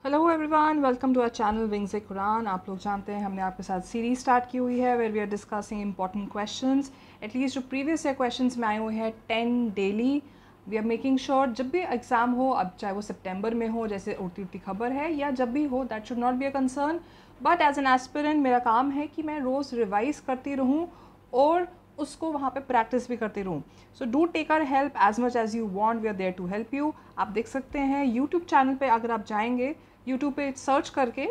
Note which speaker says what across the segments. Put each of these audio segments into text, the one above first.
Speaker 1: Hello everyone, welcome to our channel wings ए कुरान। आप लोग जानते हैं हमने आपके साथ सीरीज स्टार्ट की हुई है where we are discussing important questions. At least जो प्रीवियस ईयर क्वेश्चंस में आए हुए हैं 10 डेली। वी आर मेकिंग श्योर जब भी एग्ज़ाम हो, अब चाहे वो सितंबर में हो जैसे उड़ती उड़ती खबर है, या जब भी हो, that should not be a concern. But as an aspirant मेरा काम है कि मैं रोज़ रिवाइज़ करती रहूँ और उसको वहाँ पे प्रैक्टिस भी करती रहूँ। So do take our help as much as you want, we are there to help you. आप देख सकते हैं यूट्यूब चैनल पे, अगर आप जाएंगे यूट्यूब पे सर्च करके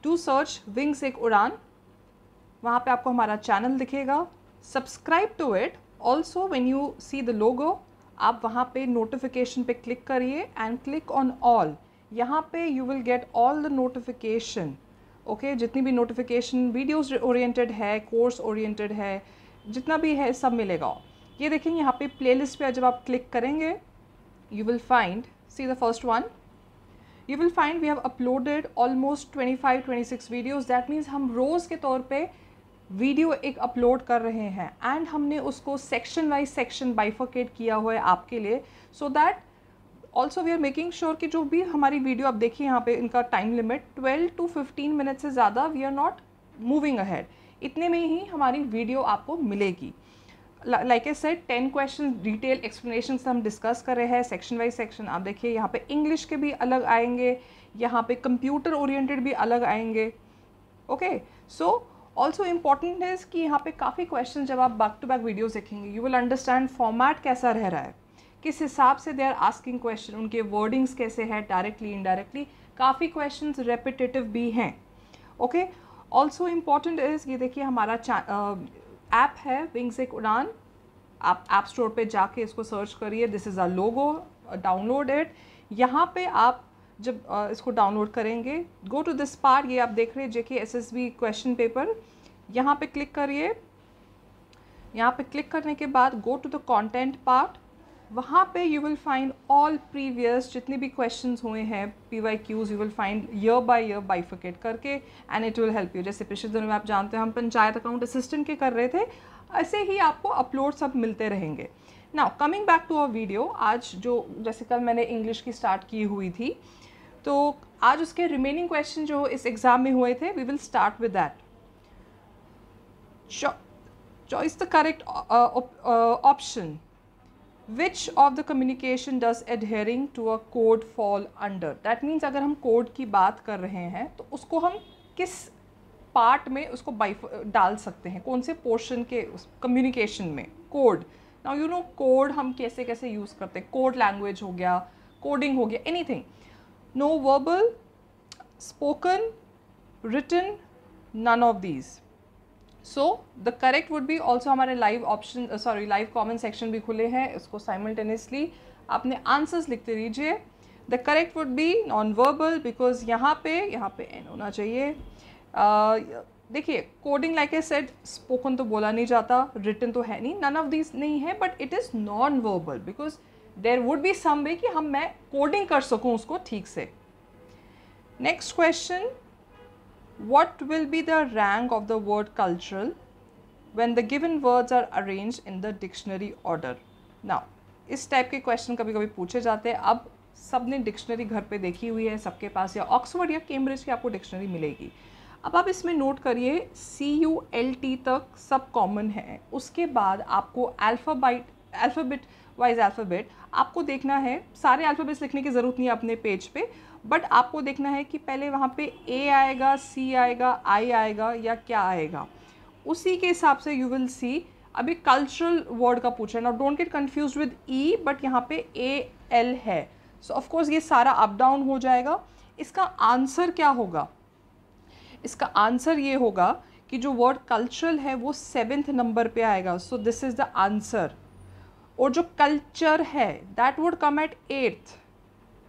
Speaker 1: टू सर्च विंग्स एक उड़ान, वहाँ पे आपको हमारा चैनल दिखेगा। Subscribe to it also when you see the logo, आप वहाँ पे नोटिफिकेशन पे क्लिक करिए एंड क्लिक ऑन ऑल। यहाँ पे you will get all the notification. Okay, जितनी भी नोटिफिकेशन वीडियोज़ ओरिएंटेड है, कोर्स ओरिएंटेड है, जितना भी है सब मिलेगा। ये देखेंगे यहाँ पे प्लेलिस्ट पे जब आप क्लिक करेंगे you will find, see the first one, you will find we have uploaded almost 25-26 videos. that means हम रोज़ के तौर पे वीडियो एक अपलोड कर रहे हैं एंड हमने उसको सेक्शन वाइज सेक्शन बाइफर्केट किया हुआ है आपके लिए, so that also we are making sure कि जो भी हमारी वीडियो आप देखिए यहाँ पे इनका टाइम लिमिट 12 to 15 मिनट से ज़्यादा we are not moving ahead, इतने में ही हमारी वीडियो आपको मिलेगी। Like I said 10 question detail explanation हम डिस्कस कर रहे हैं सेक्शन वाइज सेक्शन। आप देखिए यहाँ पे इंग्लिश के भी अलग आएंगे, यहाँ पे कंप्यूटर ओरिएंटेड भी अलग आएंगे। ओके, सो ऑल्सो इम्पॉर्टेंट है कि यहाँ पे काफ़ी क्वेश्चन जब आप बैक टू बैक वीडियोस देखेंगे यू विल अंडरस्टैंड फॉर्मेट कैसा रह रहा है, किस हिसाब से दे आर आस्किंग क्वेश्चन, उनके वर्डिंग्स कैसे है, डायरेक्टली इनडायरेक्टली। काफ़ी क्वेश्चन रेपिटेटिव भी हैं। ओके, ऑल्सो इम्पॉर्टेंट इज़ ये देखिए हमारा ऐप है विंग्स एक उड़ान। आप ऐप स्टोर पे जाके इसको सर्च करिए, this is a logo, download it. यहाँ पे आप जब इसको डाउनलोड करेंगे, गो टू दिस पार्ट, ये आप देख रहे हैं JKSSB क्वेश्चन पेपर, यहाँ पे क्लिक करिए। यहाँ पे क्लिक करने के बाद go to the content part, वहाँ पे you will find all previous जितने भी क्वेश्चंस हुए हैं PYQs, you will find year by year bifurcate करके and it will help you. जैसे पिछले दिनों में आप जानते हैं हम पंचायत अकाउंट असिस्टेंट के कर रहे थे, ऐसे ही आपको अपलोड सब मिलते रहेंगे। Now coming back to our video, आज जो जैसे कल मैंने इंग्लिश की स्टार्ट की हुई थी, तो आज उसके रिमेनिंग क्वेश्चन जो इस एग्ज़ाम में हुए थे, we will start with that. Choice the correct option. Which of the communication does adhering to a code fall under? That means अगर हम कोड की बात कर रहे हैं तो उसको हम किस पार्ट में उसको डाल सकते हैं, कौन से पोर्शन के कम्युनिकेशन में code. Now you know code हम कैसे कैसे यूज़ करते हैं, कोड लैंग्वेज हो गया, कोडिंग हो गया, anything. No verbal, spoken, written, none of these. So the correct would be also हमारे live option live comment section भी खुले हैं, इसको साइमल्टेनियसली आपने आंसर्स लिखते रहिए। The correct would be non verbal, because यहाँ पे एन होना चाहिए। देखिए coding like a said, spoken तो बोला नहीं जाता, रिटन तो है नहीं, नन ऑफ दिस नहीं है, but it is non verbal because there would be some way कि मैं कोडिंग कर सकूँ उसको ठीक से। Next question, what will be the rank of the word cultural when the given words are arranged in the dictionary order? Now इस type के question कभी कभी पूछे जाते हैं। अब सब ने डिक्शनरी घर पे देखी हुई है, सबके पास या ऑक्सफोर्ड या कैम्ब्रिज की आपको डिक्शनरी मिलेगी। अब आप इसमें नोट करिए CULT तक सब कॉमन है, उसके बाद आपको अल्फ़ाबेट वाइज अल्फ़ाबेट आपको देखना है। सारे अल्फ़ाबेट्स लिखने की ज़रूरत नहीं है अपने पेज पे, बट आपको देखना है कि पहले वहाँ पे A आएगा, C आएगा, I आएगा या क्या आएगा, उसी के हिसाब से यू विल सी। अभी कल्चरल वर्ड का पूछा है ना, don't get confuse with E, but यहाँ पे AL है, सो ऑफकोर्स ये सारा अप डाउन हो जाएगा। इसका आंसर क्या होगा? इसका आंसर ये होगा कि जो वर्ड कल्चरल है वो 7th नंबर पे आएगा, so this is the answer. और जो कल्चर है that would come at 8th,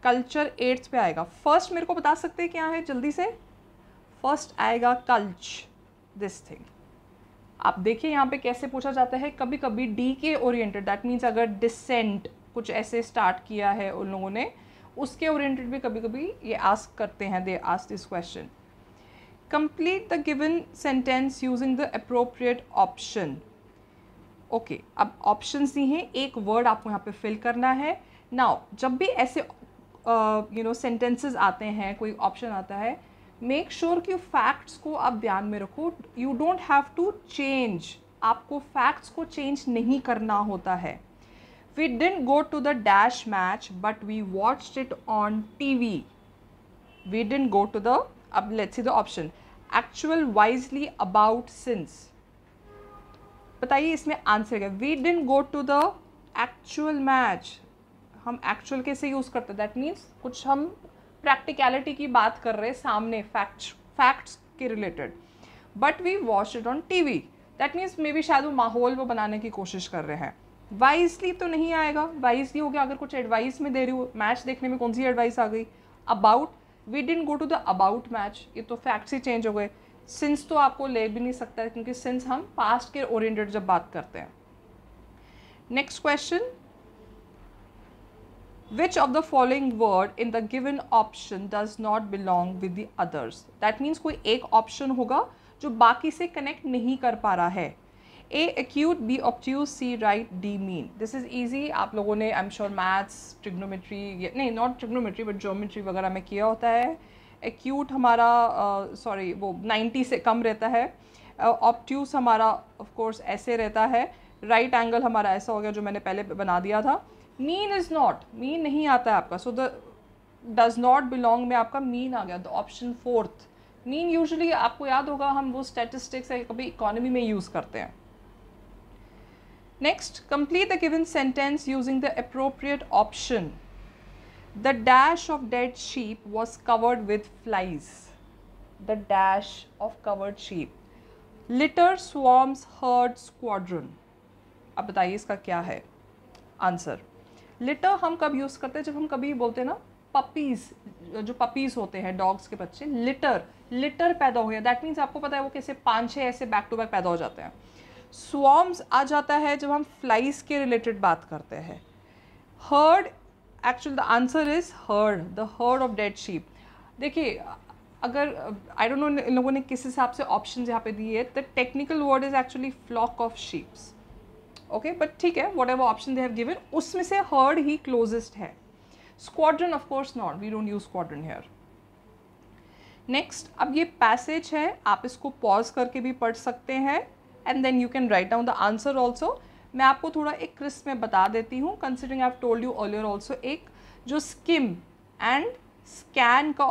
Speaker 1: culture 8th पे आएगा। फर्स्ट मेरे को बता सकते हैं क्या है जल्दी से? फर्स्ट आएगा कल्च, दिस थिंग। आप देखिए यहाँ पे कैसे पूछा जाता है, कभी कभी डी के ओरिएंटेड, दैट मीन्स अगर डिसेंट कुछ ऐसे स्टार्ट किया है उन लोगों ने, उसके ओरिएंटेड भी कभी कभी ये आस्क करते हैं, they ask this question. Complete the given sentence using the appropriate option. Okay, अब ऑप्शंस दी हैं, एक वर्ड आपको यहाँ पे फिल करना है। नाउ जब भी ऐसे सेंटेंसेस आते हैं, कोई ऑप्शन आता है, मेक श्योर कि फैक्ट्स को आप ध्यान में रखो. You don't have to change, आपको फैक्ट्स को चेंज नहीं करना होता है. We didn't go to the dash match but we watched it on TV. We didn't go to the, अब let's see the option. Actual wisely about since, बताइए इसमें answer क्या. We didn't go to the actual match, हम actual कैसे use करते हैं, that means कुछ हम प्रैक्टिकलिटी की बात कर रहे हैं सामने, फैक्ट्स के related. But we watch it on TV, that means may be शायद वो माहौल वो बनाने की कोशिश कर रहे हैं. वाइजली तो नहीं आएगा, वाइजली हो गया अगर कुछ एडवाइस में दे रही हूँ. मैच देखने में कौन सी एडवाइस आ गई. About, we didn't go to the about match, ये तो फैक्ट्स ही चेंज हो गए. सिंस तो आपको ले भी नहीं सकता है क्योंकि सिंस हम पास्ट के ओरिएंटेड जब बात करते हैं. Next question. Which of the following word in the given option does not belong with the others? That means कोई एक ऑप्शन होगा जो बाकी से कनेक्ट नहीं कर पा रहा है. A acute, B obtuse, C right, D mean. This is easy. आप लोगों ने I'm sure maths, trigonometry, नहीं not trigonometry but geometry वगैरह में किया होता है. Acute हमारा वो 90 से कम रहता है. Obtuse हमारा of course ऐसे रहता है. Right angle हमारा ऐसा हो गया जो मैंने पहले बना दिया था. मीन इज़ नॉट, मीन नहीं आता है आपका. So the does not belong में आपका मीन आ गया. The option fourth. Mean usually आपको याद होगा हम वो स्टैटिस्टिक्स है कभी इकोनॉमी में यूज़ करते हैं. Next, complete the given sentence using the appropriate option. The dash of dead sheep was covered with flies. The dash of covered sheep. Litter, swarms, herd, squadron. अब बताइए इसका क्या है आंसर. लिटर हम कब यूज़ करते हैं, जब हम कभी बोलते हैं ना पपीज़, जो पपीज़ होते हैं डॉग्स के बच्चे, लिटर पैदा हो गया. दैट मीन्स आपको पता है वो कैसे 5-6 ऐसे बैक टू बैक पैदा हो जाते हैं. स्वॉर्म्स आ जाता है जब हम फ्लाइज के रिलेटेड बात करते हैं. Heard, actually the answer is heard, the heard of dead sheep. देखिए अगर आई डोंट नो इन लोगों ने किस हिसाब से ऑप्शन यहाँ पे दिए, the technical word is actually flock of sheeps. Okay but ठीक है, whatever option they have given उसमें से हर्ड ही क्लोजेस्ट है. Squadron of course not, we don't use squadron here. Next, अब ये पैसेज है, आप इसको पॉज करके भी पढ़ सकते हैं and then you can write down the answer also. मैं आपको थोड़ा एक क्रिस्प में बता देती हूँ, considering I have told you earlier also. एक जो स्किम एंड स्कैन का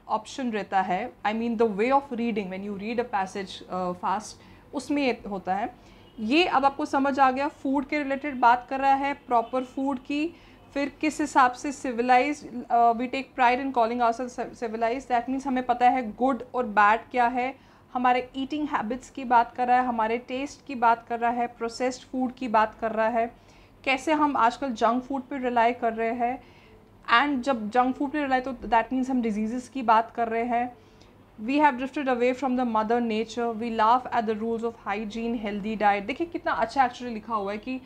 Speaker 1: ऑप्शन रहता है, I mean the way of reading when you read a passage fast, उसमें ये होता है. ये अब आपको समझ आ गया. फूड के रिलेटेड बात कर रहा है, प्रॉपर फूड की. फिर किस हिसाब से civilise, we take pride in calling ourselves civilise. That means हमें पता है गुड और बैड क्या है. हमारे ईटिंग हैबिट्स की बात कर रहा है, हमारे टेस्ट की बात कर रहा है, प्रोसेस्ड फूड की बात कर रहा है, कैसे हम आजकल जंक फूड पे रिलाई कर रहे हैं. एंड जब जंक फूड पे रिलाई तो दैट मीन्स हम डिजीज़ की बात कर रहे हैं. We have drifted away from the mother nature. We laugh at the rules of hygiene, healthy diet. देखिए कितना अच्छा एक्चुअली लिखा हुआ है कि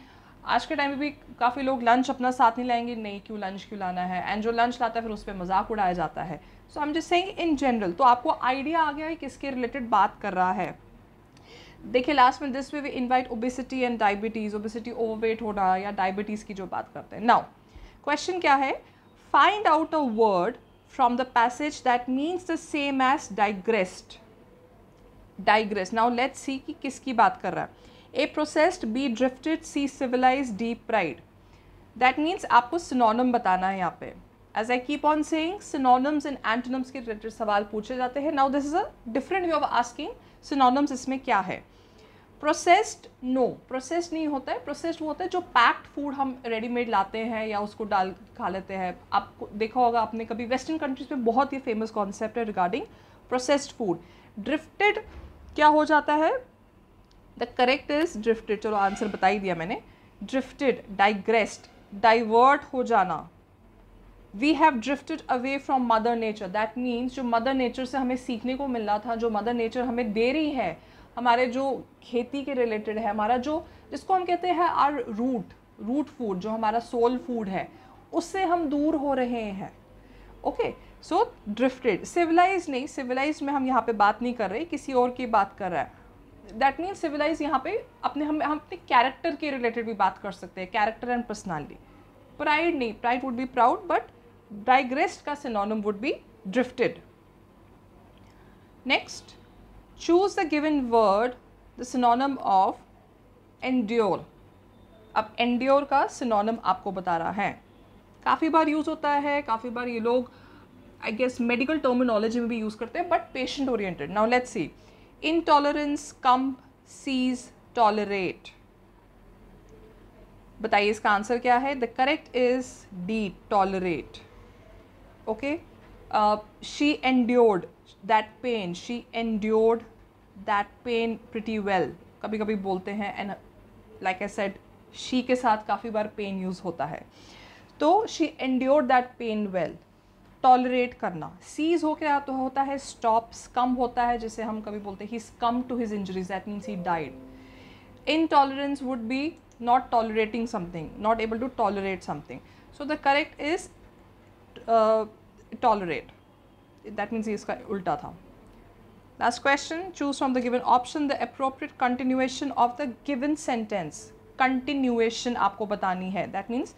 Speaker 1: आज के टाइम में भी काफ़ी लोग लंच अपना साथ नहीं लाएंगे. नहीं, क्यों लंच क्यों लाना है. एंड जो लंच लाता है फिर उस पर मजाक उड़ाया जाता है. So I am just saying in general. तो आपको आइडिया आ गया है किसके रिलेटेड बात कर रहा है. देखिए लास्ट में this way we invite obesity and diabetes. Obesity overweight होना या डायबिटीज़ की जो बात करते हैं. नाउ क्वेश्चन क्या है. Find out a word from the passage that means the same as digressed. Digress. Now let's see कि किसकी बात कर रहा है. A processed, B drifted, C civilized, D pride. That means आपको synonym बताना है यहाँ पे. As I keep on saying, synonyms and antonyms के related सवाल पूछे जाते हैं. Now this is a different way of asking synonyms. इसमें क्या है. प्रोसेस्ड, नो, प्रोसेस्ड नहीं होता है. प्रोसेस्ड वो होता है जो पैक्ड फूड हम रेडीमेड लाते हैं या उसको डाल खा लेते हैं. आपको देखा होगा आपने कभी, वेस्टर्न कंट्रीज में बहुत ही फेमस कॉन्सेप्ट है रिगार्डिंग प्रोसेस्ड फूड. ड्रिफ्टेड क्या हो जाता है. The correct is drifted. चलो आंसर बता ही दिया मैंने. ड्रिफ्टेड, डाइग्रेस्ड, डाइवर्ट हो जाना. We have drifted away from mother nature. That means जो मदर नेचर से हमें सीखने को मिल रहा था, जो मदर नेचर हमें दे रही है, हमारे जो खेती के रिलेटेड है, हमारा जो जिसको हम कहते हैं आर रूट फूड, जो हमारा सोल फूड है, उससे हम दूर हो रहे हैं. ओके, सो ड्रिफ्टेड. सिविलाइज नहीं, सिविलाइज में हम यहाँ पे बात नहीं कर रहे, किसी और की बात कर रहा है. दैट मीन्स सिविलाइज यहाँ पे हम अपने कैरेक्टर के रिलेटेड भी बात कर सकते हैं, कैरेक्टर एंड पर्सनालिटी. प्राइड नहीं, pride would be proud but digressed का synonym would be drifted. Next, choose the given word the synonym of endure. अब endure का synonym आपको बता रहा है, काफ़ी बार यूज़ होता है, काफ़ी बार ये लोग आई गेस मेडिकल टर्मिनोलॉजी में भी यूज़ करते हैं, but patient oriented. Now let's see. Intolerance, come, cease, tolerate. बताइए इसका आंसर क्या है. The correct is D, tolerate. Okay. She endured that pain, she endured that pain pretty well. कभी कभी बोलते हैं, and like I said she के साथ काफ़ी बार पेन यूज़ होता है. तो she endured that pain well. Tolerate करना. सीज हो क्या तो होता है स्टॉप्स. कम होता है जैसे हम कभी बोलते हैं he is come to his injuries, that means he died. Intolerance would be not tolerating something, not able to tolerate something. So the correct is tolerate. That means इसका उल्टा था. Last question. Choose from the given option the appropriate continuation of the given sentence. Continuation आपको बतानी है. That means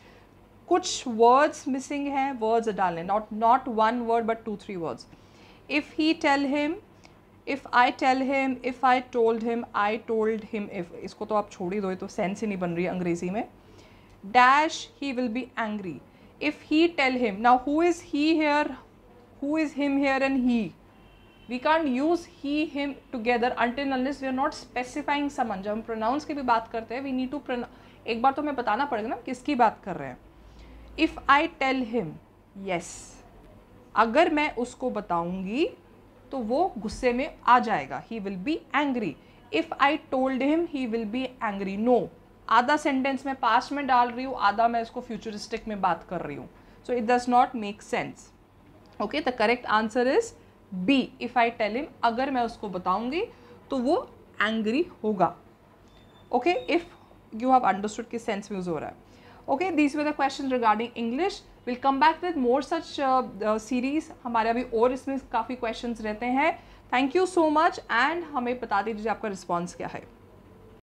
Speaker 1: कुछ words missing हैं, words डालने. Not one word but 2-3 words. If he tell him, if I tell him, if I told him, I told him if. इसको तो आप छोड़ ही दो, तो सेंस ही नहीं बन रही है अंग्रेजी में. Dash he will be angry. If he tell him. Now who is he here? Who is him here and he? We can't use he, him together until unless we are not specifying someone. जब हम pronouns की भी बात करते हैं, we need to एक बार तो हमें बताना पड़ेगा ना किसकी बात कर रहे हैं. If I tell him, yes. अगर मैं उसको बताऊंगी तो वो गुस्से में आ जाएगा. He will be angry. If I told him he will be angry. No. आधा सेंटेंस में पास्ट में डाल रही हूँ, आधा मैं इसको फ्यूचरिस्टिक में बात कर रही हूँ. So it does not make sense. Okay, the correct answer is B. If I tell him, अगर मैं उसको बताऊंगी तो वो एंग्री होगा. Okay, if you have understood किस सेंस में यूज हो रहा है. Okay, these were the questions regarding English. We'll come back with more such series. हमारे अभी और इसमें काफ़ी questions रहते हैं. Thank you so much and हमें बता दीजिए आपका response क्या है.